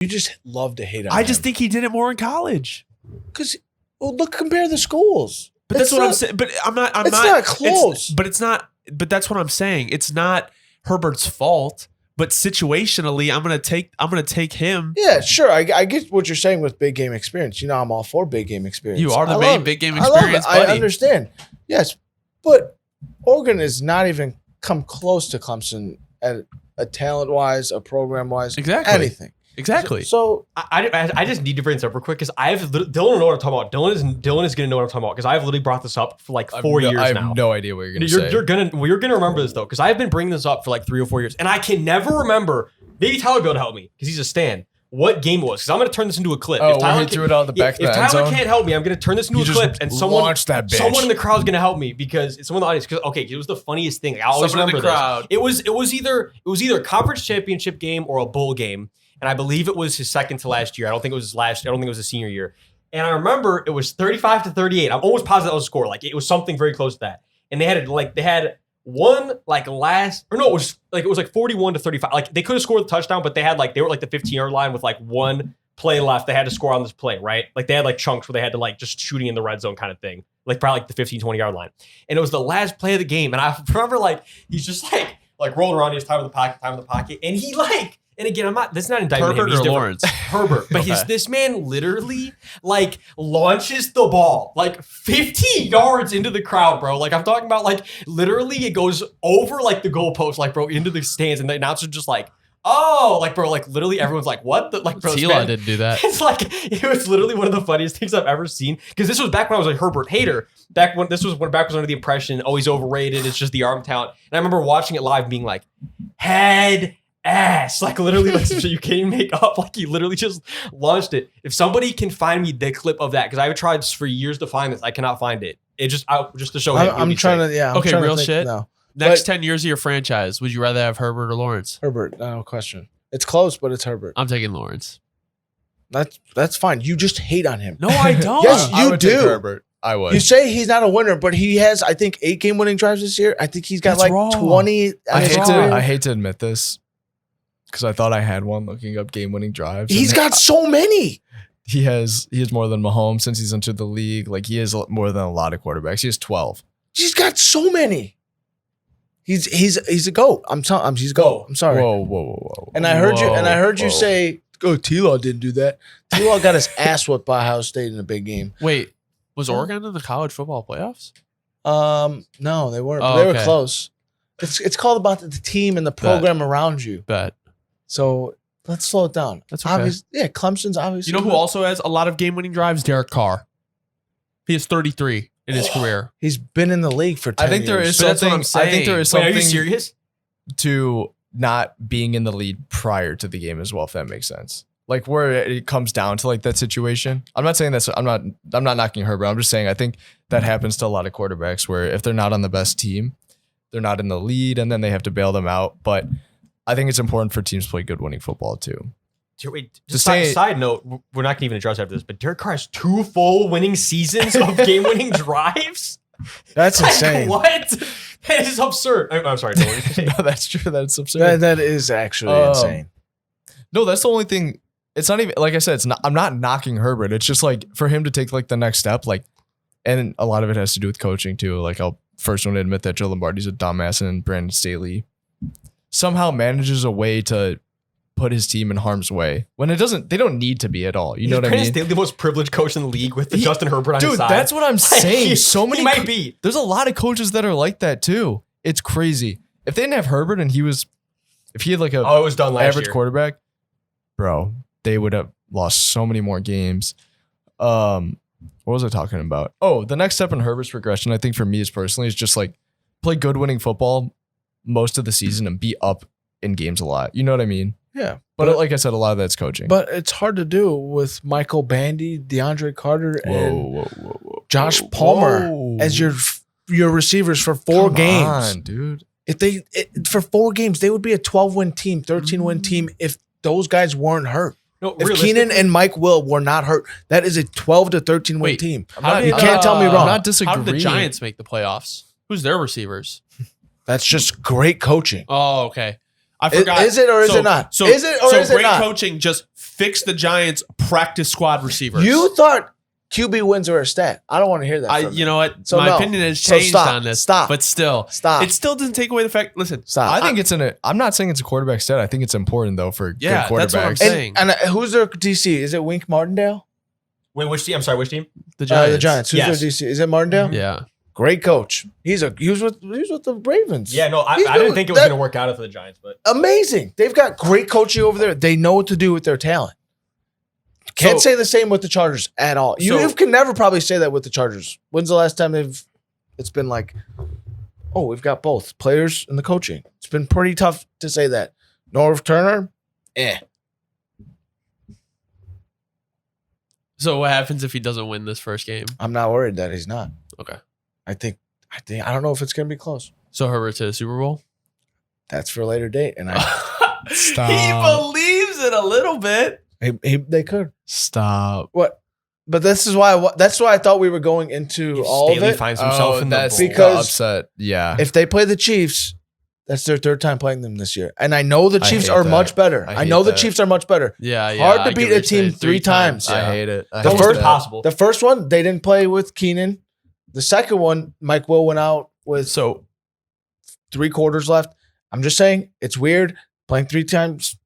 You just love to hate on him. I just think he did it more in college. Because, compare the schools. But that's what I'm saying. But it's not close. But that's what I'm saying. It's not Herbert's fault. But situationally, I'm gonna take him. Yeah, sure. I get what you're saying with big game experience. I'm all for big game experience. You are the main big game experience. I understand. Yes, but Oregon has not even come close to Clemson at a talent wise, a program wise, anything. Exactly. So I just need to bring this up real quick because Dylan will know what I'm talking about. Dylan is going to know what I'm talking about because I've literally brought this up for like 4 years now. I have no idea what you're going to say. You're going to remember this though because I've been bringing this up for like 3 or 4 years and I can never remember. Maybe Tyler will be able to help me because he's a stan. What game it was? Because I'm going to turn this into a clip. Oh, Tyler threw it out of the back of the end If Tyler zone? can't help me, I'm going to turn this into a clip and someone in the crowd is going to help me because it's someone in the audience. Because it was the funniest thing. I always remember this. It was either a conference championship game or a bowl game. And I believe it was his second to last year. I don't think it was his last. I don't think it was his senior year. And I remember it was 35-38. I'm almost positive that was a score. Like it was something very close to that. And they had one like last, or no, it was like 41-35. Like they could have scored the touchdown, but they were like the 15-yard line with like one play left. They had to score on this play, right? Like they had like chunks where they had to like just shooting in the red zone kind of thing. Like probably like the 15-20-yard line. And it was the last play of the game. And I remember like he's just like rolling around his time in the pocket, and he like. And again, this is not indictment. Herbert or Lawrence? Herbert. But this man literally like launches the ball like 50 yards into the crowd, bro. Like I'm talking about like literally it goes over like the goalpost, like bro, into the stands. And the announcer just like, oh, like bro, like literally everyone's like, what? Like bro, Tila didn't do that. It's like, it was literally one of the funniest things I've ever seen. Because this was back when I was a Herbert hater. Back was under the impression, oh, he's overrated. It's just the arm talent. And I remember watching it live being like, head ass, like literally like some shit you can't even make up. Like he literally just launched it. If somebody can find me the clip of that, because I've tried for years to find this, I cannot find it. It just to show him. I'm trying to, yeah. Okay, real shit. No. Next 10 years of your franchise, would you rather have Herbert or Lawrence? Herbert, no question. It's close, but it's Herbert. I'm taking Lawrence. That's fine. You just hate on him. No, I don't. Yes, I you would do. take Herbert. I would. You say he's not a winner, but he has, I think, 8 game-winning drives this year. I think he's got That's like wrong. 20. I hate to admit this because I thought I had one looking up game-winning drives. He's got so many. He has more than Mahomes since he's entered the league. Like he has more than a lot of quarterbacks. He has 12. He's got so many. He's a GOAT. He's a GOAT. I'm sorry. Whoa. And I heard you say, "Oh, T-Law didn't do that." T-Law got his ass whipped by Ohio State in a big game. Wait, was Oregon in the college football playoffs? No, they weren't. Oh, They were okay. close. It's called about the team and the program around you. Bet. So let's slow it down. That's okay. Yeah, Clemson's obviously. You know who also has a lot of game-winning drives? Derek Carr. He has 33 in his career. He's been in the league for 10 I think there years. is But that's what something. I'm saying. I think there is Wait, something are you serious? to not being in the lead prior to the game as well, if that makes sense. Like where it comes down to like that situation. I'm not saying I'm not knocking Herbert. I'm just saying I think that happens to a lot of quarterbacks where if they're not on the best team, they're not in the lead and then they have to bail them out. But I think it's important for teams to play good winning football too. Wait, just side note, we're not going to even address after this, but Derek Carr has 2 full winning seasons of game-winning drives? That's insane. What? That is absurd. I'm sorry. No, that's true. That's absurd. That is actually insane. No, that's the only thing. It's not even like I said. I'm not knocking Herbert. It's just like for him to take like the next step. Like, and a lot of it has to do with coaching too. Like I'll first want to admit that Joe Lombardi's a dumbass and Brandon Staley somehow manages a way to put his team in harm's way when it doesn't. They don't need to be at all. You know what I mean? Staley, the most privileged coach in the league with Justin Herbert on his side. Dude, that's what I'm saying. So many. He might be. There's a lot of coaches that are like that too. It's crazy. If they didn't have Herbert and if he had like it was done last average year. quarterback, bro, they would have lost so many more games. What was I talking about? Oh, the next step in Herbert's progression, I think for me is personally, is just like play good winning football most of the season and be up in games a lot. You know what I mean? Yeah. But like I said, a lot of that's coaching. But it's hard to do with Michael Bandy, DeAndre Carter, and Josh Palmer as your receivers for 4 games. Come on, dude. For 4 games, they would be a 12-win team, 13-win team if those guys weren't hurt. No, if Keenan and Mike Will were not hurt, that is a 12 to 13-win team. You can't tell me wrong. I'm not disagreeing. How did the Giants make the playoffs? Who's their receivers? That's just great coaching. Oh, okay. I forgot. Is it or is it not? So is it or is it great not? coaching just fixed the Giants' practice squad receivers. You thought QB wins were a stat. I don't want to hear that. From you know what? So my opinion has changed on this. Stop. But still, Stop. It still doesn't take away the fact. Listen, Stop. I think it's I'm not saying it's a quarterback stat. I think it's important though for good quarterbacks. that's what I'm saying. And who's their DC? Is it Wink Martindale? Wait, which team? I'm sorry, which team? The Giants. The Giants. Who's their DC? Is it Martindale? Yeah. Great coach. He was with the Ravens. Yeah, no, I didn't think it was going to work out for the Giants, but amazing. They've got great coaching over there. They know what to do with their talent. Can't say the same with the Chargers at all. You can never probably say that with the Chargers. When's the last time it's been like, oh, we've got both players and the coaching. It's been pretty tough to say that. Norv Turner, So what happens if he doesn't win this first game? I'm not worried that he's not. Okay. I don't know if it's gonna be close. So Herbert to the Super Bowl? That's for a later date. And Stop. He believes it a little bit. they could. Stop. What? But that's why I thought we were going into all Staley of it. finds himself in that's the bowl. because upset. Yeah. If they play the Chiefs, that's their third time playing them this year. And I know the Chiefs hate are that. much better. I I hate know the that. Chiefs are much better. Yeah. Hard to I get beat what a you're team saying. 3 times. Yeah. I hate it. The Almost first- impossible. The first one, they didn't play with Keenan. The second one, Mike Will went out with So 3 quarters left. I'm just saying, it's weird playing 3 times